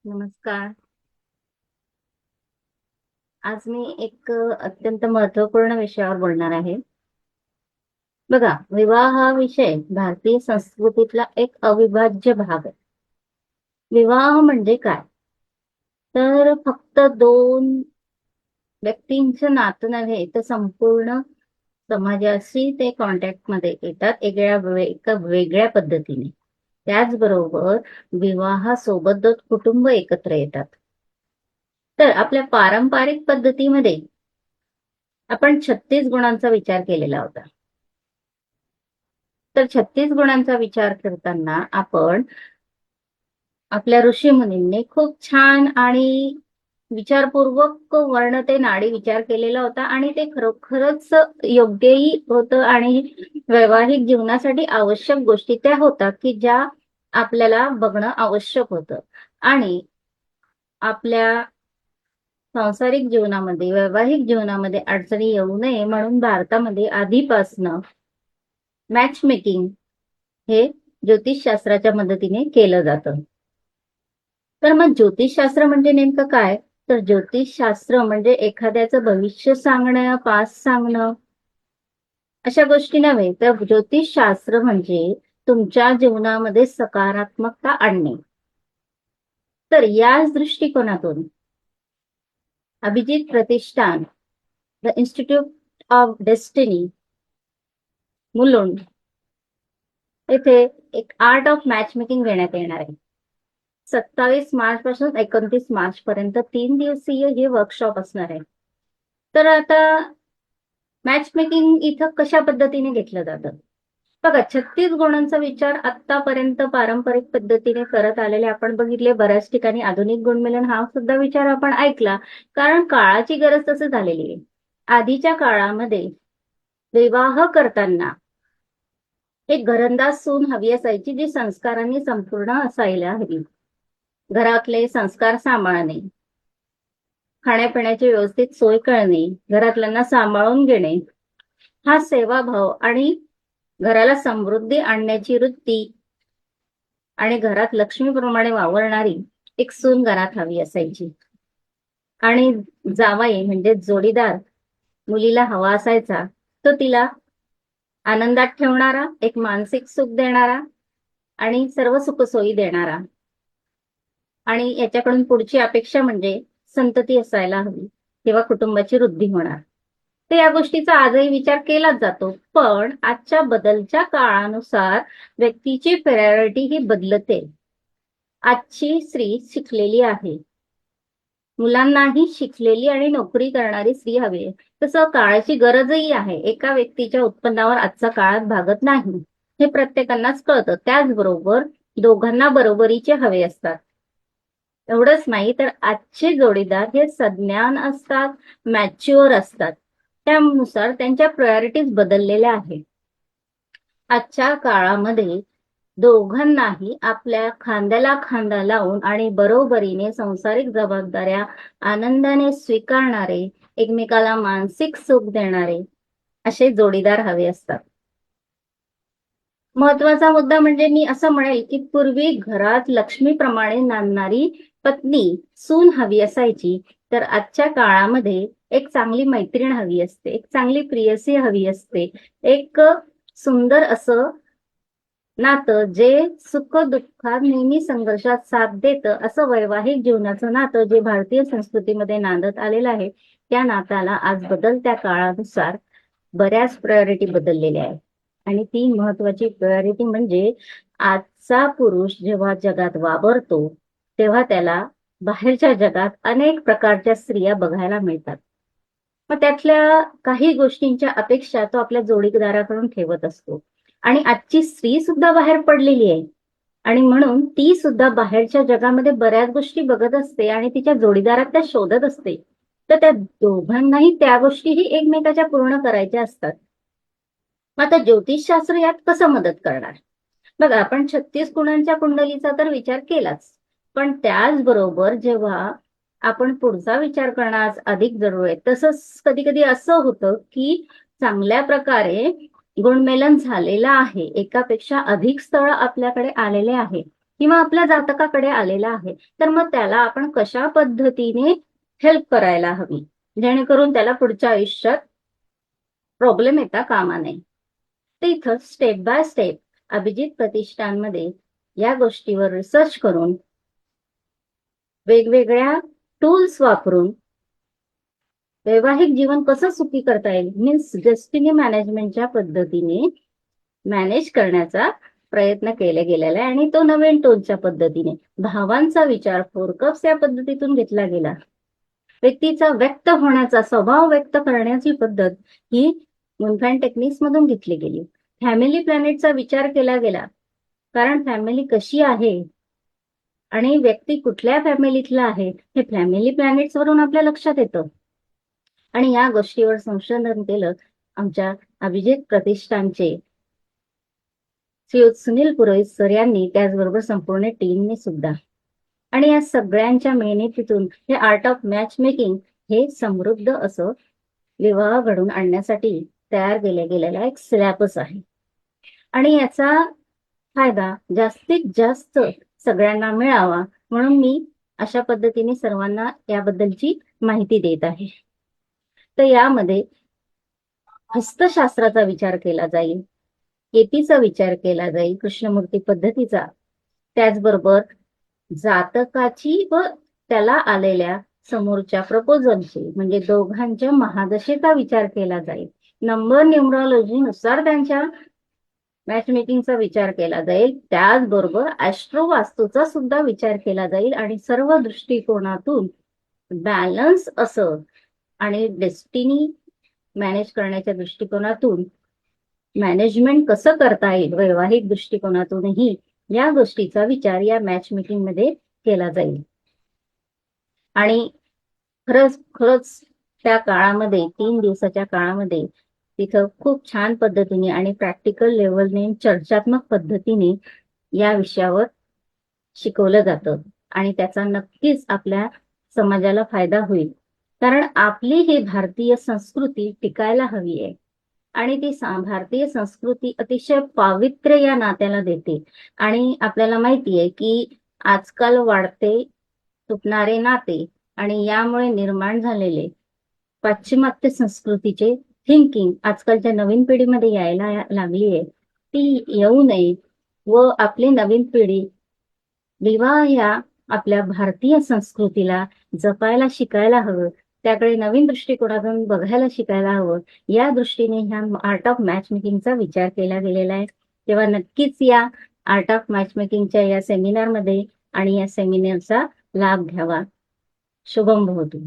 नमस्कार. आज मी एक अत्यंत महत्त्वपूर्ण विषयावर बोलणार आहे. बघा, विवाह हा विषय भारतीय संस्कृतीतला एक अविभाज्य भाग आहे. विवाह म्हणजे काय? तर फक्त दोन व्यक्तींचं नातं नव्हे, तर संपूर्ण समाजाशी ते कॉन्टॅक्टमध्ये येतात एका वेगळ्या पद्धतीने. त्याचबरोबर विवाहासोबत दोन कुटुंब एकत्र येतात. तर आपल्या पारंपरिक पद्धतीमध्ये आपण 36 गुणांचा विचार केलेला होता. तर 36 गुणांचा विचार करताना आपण आपल्या ऋषीमुनींनी खूप छान आणि विचारपूर्वक वर्ण ते नाडी विचार केलेला होता आणि ते खरोखरच योग्यही होतं आणि वैवाहिक जीवनासाठी आवश्यक गोष्टी त्या होतात की ज्या आपल्याला बघणं आवश्यक होतं. आणि आपल्या सांसारिक जीवनामध्ये, वैवाहिक जीवनामध्ये अडचणी येऊ नये म्हणून भारतामध्ये आधीपासनं मॅच मेकिंग हे ज्योतिषशास्त्राच्या मदतीने केलं जातं. तर मग ज्योतिषशास्त्र म्हणजे नेमकं काय? तर ज्योतिषशास्त्र म्हणजे एखाद्याचं भविष्य सांगणं, पास्ट सांगणं अशा गोष्टी नव्हे, तर ज्योतिषशास्त्र म्हणजे तुमच्या जीवनामध्ये सकारात्मकता आणणे. तर याच दृष्टिकोनातून Abhijit Pratishthan, the institute of destiny, Mulund येथे एक आर्ट ऑफ मॅच मेकिंग घेण्यात येणार आहे. 27 मार्च पासून 29 मार्च पर्यंत 3 दिवसीय हे वर्कशॉप असणार आहे. तर आता मॅच मेकिंग इथं कशा पद्धतीने घेतलं जातं? बघा, 36 गुणांचा विचार आतापर्यंत पारंपरिक पद्धतीने करत आलेले आपण बघितले. बऱ्याच ठिकाणी आधुनिक गुणमिलन हा सुद्धा विचार आपण ऐकला, कारण काळाची गरज तसं झालेली आहे. आधीच्या काळामध्ये विवाह करताना एक घरंदाज सून हवी असायची, जी संस्कारांनी संपूर्ण असायला हवी. घरातले संस्कार सांभाळणे, खाण्यापिण्याची व्यवस्थित सोय करणे, घरातल्यांना सांभाळून घेणे, हा सेवाभाव आणि घराला समृद्धी आणण्याची वृत्ती आणि घरात लक्ष्मीप्रमाणे वावरणारी एक सून घरात हवी असायची. आणि जावई म्हणजे जोडीदार मुलीला हवा असायचा, तो तिला आनंदात ठेवणारा, एक मानसिक सुख देणारा आणि सर्व सुखसोयी देणारा. आणि याच्याकडून पुढची अपेक्षा म्हणजे संतती असायला हवी, तेव्हा कुटुंबाची वृद्धी होणार. तर या गोष्टीचा आजही विचार केलाच जातो. पण आजच्या बदलच्या काळानुसार व्यक्तीची प्रायोरिटी ही बदलते. आजची स्त्री शिकलेली आहे. मुलांनाही शिकलेली आणि नोकरी करणारी स्त्री हवी आहे. तसं काळाची गरजही आहे. एका व्यक्तीच्या उत्पन्नावर आजचा काळात भागत नाही, हे प्रत्येकांनाच कळतं. त्याचबरोबर दोघांना बरोबरीचे हवे असतात. एवढंच नाही तर आजचे जोडीदार हे सज्ञान असतात, मॅच्युअर असतात. त्यानुसार त्यांच्या प्रायोरिटीज बदललेल्या आहेत. आजच्या काळामध्ये दोघांनाही आपल्या खांद्याला खांदा लावून आणि बरोबरीने सांसारिक जबाबदाऱ्या आनंदाने स्वीकारणारे, एकमेकाला मानसिक सुख देणारे असे जोडीदार हवे असतात. महत्वाचा मुद्दा म्हणजे मी असं म्हणेल की पूर्वी घरात लक्ष्मीप्रमाणे नांदणारी पत्नी, सून हवी असायची. तर आजच्या काळामध्ये एक चांगली मैत्रीण हवी असते, एक चांगली प्रियसी हवी असते, एक सुंदर असं नातं जे सुख दुःखात नेहमी संघर्षात साथ देतं, असं वैवाहिक जीवनाचं नातं जे भारतीय संस्कृतीमध्ये नांदत आलेलं आहे, त्या नात्याला आज बदलत्या काळानुसार बऱ्याच प्रायोरिटी बदललेल्या आहेत. आणि ती महत्वाची प्रायोरिटी म्हणजे आजचा पुरुष जेव्हा जगात वावरतो, तेव्हा त्याला बाहेरच्या जगात अनेक प्रकारच्या स्त्रिया बघायला मिळतात. मग त्यातल्या काही गोष्टींच्या अपेक्षा तो आपल्या जोडीदाराकडून ठेवत असतो. आणि आजची स्त्री सुद्धा बाहेर पडलेली आहे आणि म्हणून ती सुद्धा बाहेरच्या जगामध्ये बऱ्याच गोष्टी बघत असते आणि तिच्या जोडीदारात त्या शोधत असते. तर त्या दोघांनाही त्या गोष्टीही एकमेकाच्या पूर्ण करायच्या असतात. मग आता ज्योतिषशास्त्र यात कसं मदत करणार? बघा, आपण 36 गुणांच्या कुंडलीचा तर विचार केलाच, पण त्याचबरोबर जेव्हा आपण पुढचा विचार करण्यास अधिक जरूर आहे. तसंच कधी कधी असं होतं की चांगल्या प्रकारे गुणमेलन झालेलं आहे, एकापेक्षा अधिक स्थळ आपल्याकडे आलेले आहे, किंवा आपल्या जातकाकडे आलेला आहे, तर मग त्याला आपण कशा पद्धतीने हेल्प करायला हवी, जेणेकरून त्याला पुढच्या आयुष्यात प्रॉब्लेम येता कामा नये. तर इथं स्टेप बाय स्टेप अभिजित प्रतिष्ठानमध्ये या गोष्टीवर रिसर्च करून वेगवेगळ्या टूल्स वापरून वैवाहिक जीवन कसं सुखी करता येईल, मीन्स डेस्टिनी मॅनेजमेंटच्या पद्धतीने मॅनेज करण्याचा प्रयत्न केला गेलेला आहे. आणि तो नवीन टोनच्या पद्धतीने भावांचा विचार फोरकप्स या पद्धतीतून घेतला गेला. व्यक्तीचा व्यक्त होण्याचा, स्वभाव व्यक्त करण्याची पद्धत ही मुनखान टेक्निक्स मधून घेतली गेली. फॅमिली प्लॅनेटचा विचार केला गेला, कारण फॅमिली कशी आहे आणि व्यक्ती कुठल्या फॅमिलीतला आहे हे फॅमिली प्लॅनेट्स वरून आपल्या लक्षात येतं. आणि या गोष्टीवर संशोधन केलं आमच्या अभिजित प्रतिष्ठानचे श्री सुनील पुरोहित सर यांनी, त्याचबरोबर संपूर्ण टीमने सुद्धा. आणि या सगळ्यांच्या मेहनतीतून हे आर्ट ऑफ मॅच मेकिंग हे समृद्ध असं विवाह घडून आणण्यासाठी तयार केल्या गेलेला एक सिलॅबस आहे. आणि याचा फायदा जास्तीत जास्त सगळ्यांना मिळावा म्हणून मी अशा पद्धतीने सर्वांना याबद्दलची माहिती देत आहे. तर यामध्ये हस्तशास्त्राचा विचार केला जाईल, केपीचा विचार केला जाईल, कृष्णमूर्ती पद्धतीचा, त्याचबरोबर जातकाची व त्याला आलेल्या समोरच्या प्रपोजलची म्हणजे दोघांच्या महादशेचा विचार केला जाईल. नंबर न्यूमरॉलॉजीनुसार त्यांच्या मॅच मेकिंगचा विचार केला जाईल. त्याचबरोबर ऍस्ट्रो वास्तूचा सुद्धा विचार केला जाईल आणि सर्व दृष्टिकोनातून बॅलन्स असं आणि डेस्टिनी मॅनेज करण्याच्या दृष्टिकोनातून मॅनेजमेंट कसं करता येईल वैवाहिक दृष्टिकोनातूनही या गोष्टीचा विचार या मॅच मेकिंग मध्ये केला जाईल. आणि खरंच त्या काळामध्ये 3 दिवसाच्या काळामध्ये तिथं खूप छान पद्धतीने आणि प्रॅक्टिकल लेवलने चर्चात्मक पद्धतीने या विषयावर शिकवलं जातं आणि त्याचा नक्कीच आपल्या समाजाला फायदा होईल. कारण आपली ही भारतीय संस्कृती टिकायला हवी आहे आणि ती भारतीय संस्कृती अतिशय पावित्र्य या नात्याला देते. आणि आपल्याला माहिती आहे की आजकाल वाढते तुटणारे नाते आणि यामुळे निर्माण झालेले पाश्चिमात्य संस्कृतीचे थिंकिंग आजकालच्या नवीन पिढीमध्ये यायला लागली आहे, ती येऊ नये व आपली नवीन पिढी विवाह या आपल्या भारतीय संस्कृतीला जपायला शिकायला हवं, त्याकडे नवीन दृष्टिकोनातून बघायला शिकायला हवं. या दृष्टीने ह्या आर्ट ऑफ मॅच मेकिंगचा विचार केला गेलेला आहे. तेव्हा नक्कीच या आर्ट ऑफ मॅच मेकिंगच्या या सेमिनारमध्ये आणि या सेमिनारचा लाभ घ्यावा. शुभम भवतु.